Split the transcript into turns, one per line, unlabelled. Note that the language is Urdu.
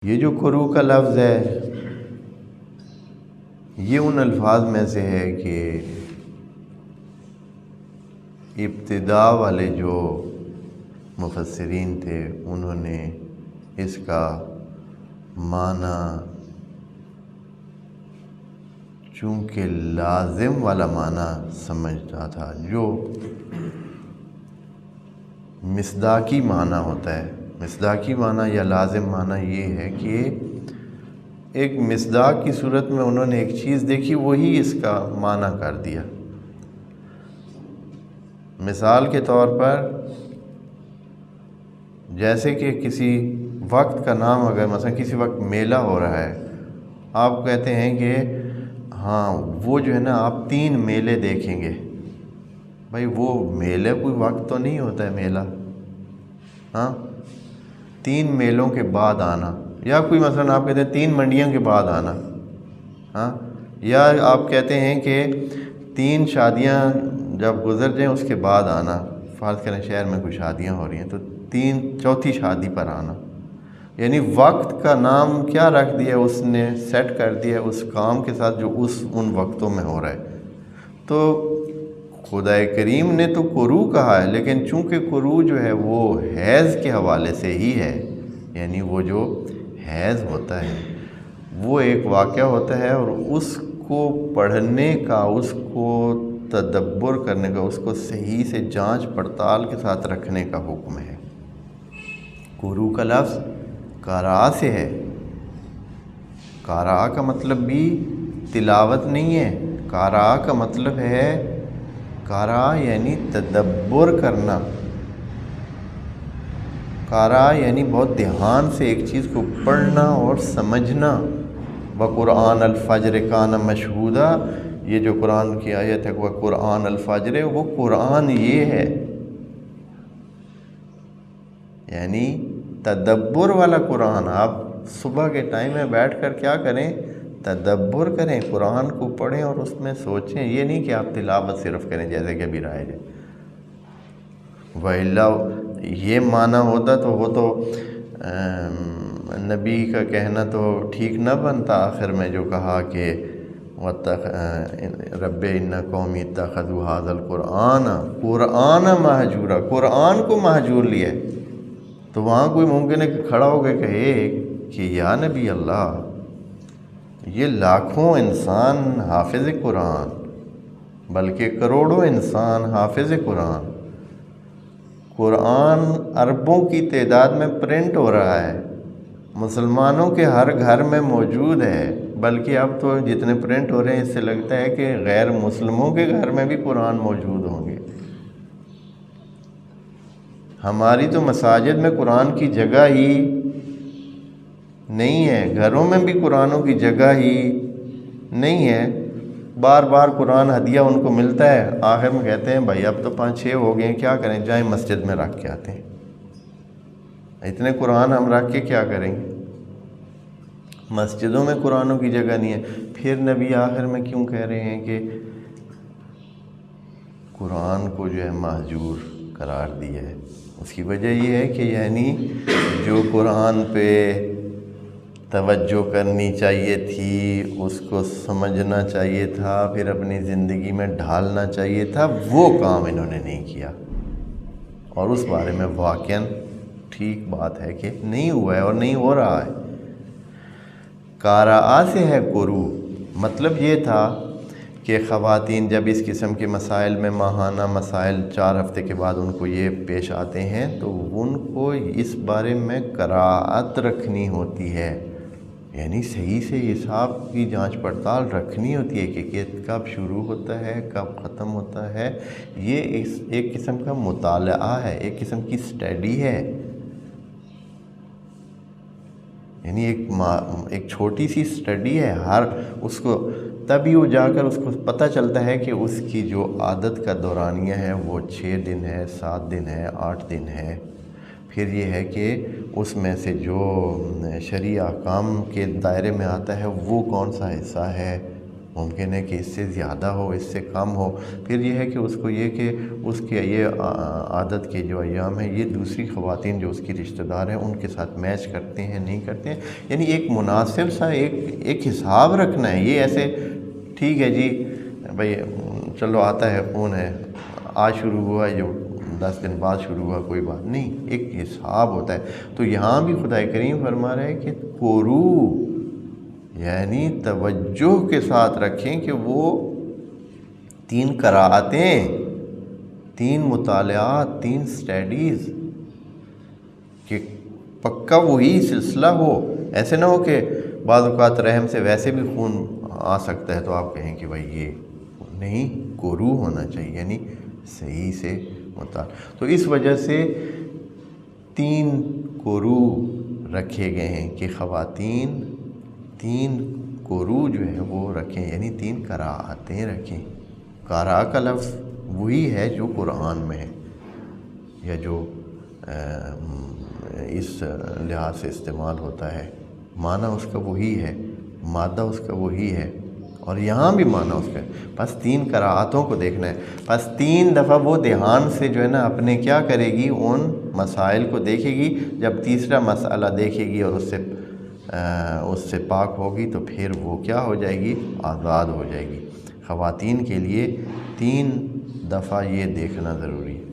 یہ جو قرو کا لفظ ہے یہ ان الفاظ میں سے ہے کہ ابتدا والے جو مفسرین تھے انہوں نے اس کا معنی چونکہ لازم والا معنی سمجھتا تھا، جو مصداقی معنی ہوتا ہے۔ مصداقی معنی یا لازم معنی یہ ہے کہ ایک مصداق کی صورت میں انہوں نے ایک چیز دیکھی، وہی اس کا معنی کر دیا۔ مثال کے طور پر جیسے کہ کسی وقت کا نام، اگر مثلا کسی وقت میلہ ہو رہا ہے، آپ کہتے ہیں کہ ہاں وہ جو ہے نا آپ 3 میلے دیکھیں گے۔ بھائی وہ میلے کوئی وقت تو نہیں ہوتا ہے میلہ، ہاں 3 میلوں کے بعد آنا، یا کوئی مثلا آپ کہتے ہیں 3 منڈیوں کے بعد آنا، ہاں، یا آپ کہتے ہیں کہ 3 شادیاں جب گزر جائیں اس کے بعد آنا۔ فرض کریں شہر میں کوئی شادیاں ہو رہی ہیں تو 4تھی شادی پر آنا، یعنی وقت کا نام کیا رکھ دیا اس نے، سیٹ کر دیا اس کام کے ساتھ جو ان وقتوں میں ہو رہا ہے۔ تو خدا کریم نے تو قرو کہا ہے، لیکن چونکہ قرو جو ہے وہ حیض کے حوالے سے ہی ہے، یعنی وہ جو حیض ہوتا ہے وہ ایک واقعہ ہوتا ہے، اور اس کو پڑھنے کا، اس کو تدبر کرنے کا، اس کو صحیح سے جانچ پڑتال کے ساتھ رکھنے کا حکم ہے۔ قرو کا لفظ قرأ سے ہے۔ قرأ کا مطلب بھی تلاوت نہیں ہے، قرأ کا مطلب ہے، قرأ یعنی تدبر کرنا، قرأ یعنی بہت دھیان سے ایک چیز کو پڑھنا اور سمجھنا۔ وَقُرْآنَ الْفَجْرِ كَانَ مَشْهُودًا، یہ جو قرآن کی آیت ہے وَقُرْآنَ الْفَجْرِ، وہ قرآن یہ ہے، یعنی تدبر والا قرآن۔ آپ صبح کے ٹائم میں بیٹھ کر کیا کریں، تدبر کریں، قرآن کو پڑھیں اور اس میں سوچیں، یہ نہیں کہ آپ تلاوت صرف کریں جیسے کہ ابھی رائج ہے۔ وَإِلَّا یہ معنی ہوتا تو وہ تو نبی کا کہنا تو ٹھیک نہ بنتا، آخر میں جو کہا کہ رب ان قومی اتخذوا ھذا القرآن قرآن مہجورا، قرآن کو مہجور لیا ہے۔ تو وہاں کوئی ممکن ہے کہ کھڑا ہو کے کہے کہ یا نبی اللہ، یہ لاکھوں انسان حافظ قرآن، بلکہ کروڑوں انسان حافظ قرآن، قرآن اربوں کی تعداد میں پرنٹ ہو رہا ہے، مسلمانوں کے ہر گھر میں موجود ہے، بلکہ اب تو جتنے پرنٹ ہو رہے ہیں اس سے لگتا ہے کہ غیر مسلموں کے گھر میں بھی قرآن موجود ہوں گے۔ ہماری تو مساجد میں قرآن کی جگہ ہی نہیں ہے، گھروں میں بھی قرآنوں کی جگہ ہی نہیں ہے، بار بار قرآن ہدیہ ان کو ملتا ہے، آخر میں کہتے ہیں بھائی اب تو 5-6 ہو گئے ہیں، کیا کریں، جائیں مسجد میں رکھ کے آتے ہیں۔ اتنے قرآن ہم رکھ کے کیا کریں گے؟ مسجدوں میں قرآنوں کی جگہ نہیں ہے، پھر نبی آخر میں کیوں کہہ رہے ہیں کہ قرآن کو جو ہے مہجور قرار دیا ہے؟ اس کی وجہ یہ ہے کہ یعنی جو قرآن پہ توجہ کرنی چاہیے تھی، اس کو سمجھنا چاہیے تھا، پھر اپنی زندگی میں ڈھالنا چاہیے تھا، وہ کام انہوں نے نہیں کیا، اور اس بارے میں واقعاً ٹھیک بات ہے کہ نہیں ہوا ہے اور نہیں ہو رہا ہے۔ قرأ سے ہے قرو، مطلب یہ تھا کہ خواتین جب اس قسم کے مسائل میں، ماہانہ مسائل 4 ہفتے کے بعد ان کو یہ پیش آتے ہیں تو ان کو اس بارے میں قرأت رکھنی ہوتی ہے، یعنی صحیح سے حساب کی جانچ پڑتال رکھنی ہوتی ہے کہ کب شروع ہوتا ہے کب ختم ہوتا ہے۔ یہ ایک قسم کا مطالعہ ہے، ایک قسم کی اسٹڈی ہے، یعنی ایک چھوٹی سی اسٹڈی ہے، ہر اس کو تبھی وہ جا کر اس کو پتہ چلتا ہے کہ اس کی جو عادت کا دورانیہ ہے وہ 6 دن ہے، 7 دن ہے، 8 دن ہے۔ پھر یہ ہے کہ اس میں سے جو شرعی احکام کے دائرے میں آتا ہے وہ کون سا حصہ ہے، ممکن ہے کہ اس سے زیادہ ہو، اس سے کم ہو. پھر یہ ہے کہ اس کو یہ کہ اس کے یہ عادت کے جو ایام ہیں یہ دوسری خواتین جو اس کی رشتہ دار ہیں ان کے ساتھ میچ کرتے ہیں نہیں کرتے ہیں. یعنی ایک مناسب سا ایک حساب رکھنا ہے. یہ ایسے ٹھیک ہے جی بھائی چلو آتا ہے خون ہے، آج شروع ہوا جو 10 دن بعد شروع ہوا کوئی بات نہیں، ایک حساب ہوتا ہے. تو یہاں بھی خدا کریم فرما رہے ہیں کہ قرو یعنی توجہ کے ساتھ رکھیں کہ وہ 3 قراءتیں، 3 مطالعات، 3 سٹیڈیز کہ پکا وہی سلسلہ ہو. ایسے نہ ہو کہ بعض اوقات رحم سے ویسے بھی خون آ سکتا ہے تو آپ کہیں کہ بھائی یہ نہیں، قرو ہونا چاہیے یعنی صحیح سے مطالعہ. تو اس وجہ سے 3 قرو رکھے گئے ہیں کہ خواتین 3 قرو جو ہے وہ رکھیں یعنی 3 قراءتیں رکھیں. قراء کا لفظ وہی ہے جو قرآن میں ہے یا جو اس لحاظ سے استعمال ہوتا ہے. معنی اس کا وہی ہے، مادہ اس کا وہی ہے اور یہاں بھی معنی اس کا ہے. بس 3 قراءتوں کو دیکھنا ہے. بس 3 دفعہ وہ دھیان سے جو ہے نا اپنے کیا کرے گی ان مسائل کو دیکھے گی. جب تیسرا مسئلہ دیکھے گی اور اس سے پاک ہوگی تو پھر وہ کیا ہو جائے گی؟ آزاد ہو جائے گی. خواتین کے لیے 3 دفعہ یہ دیکھنا ضروری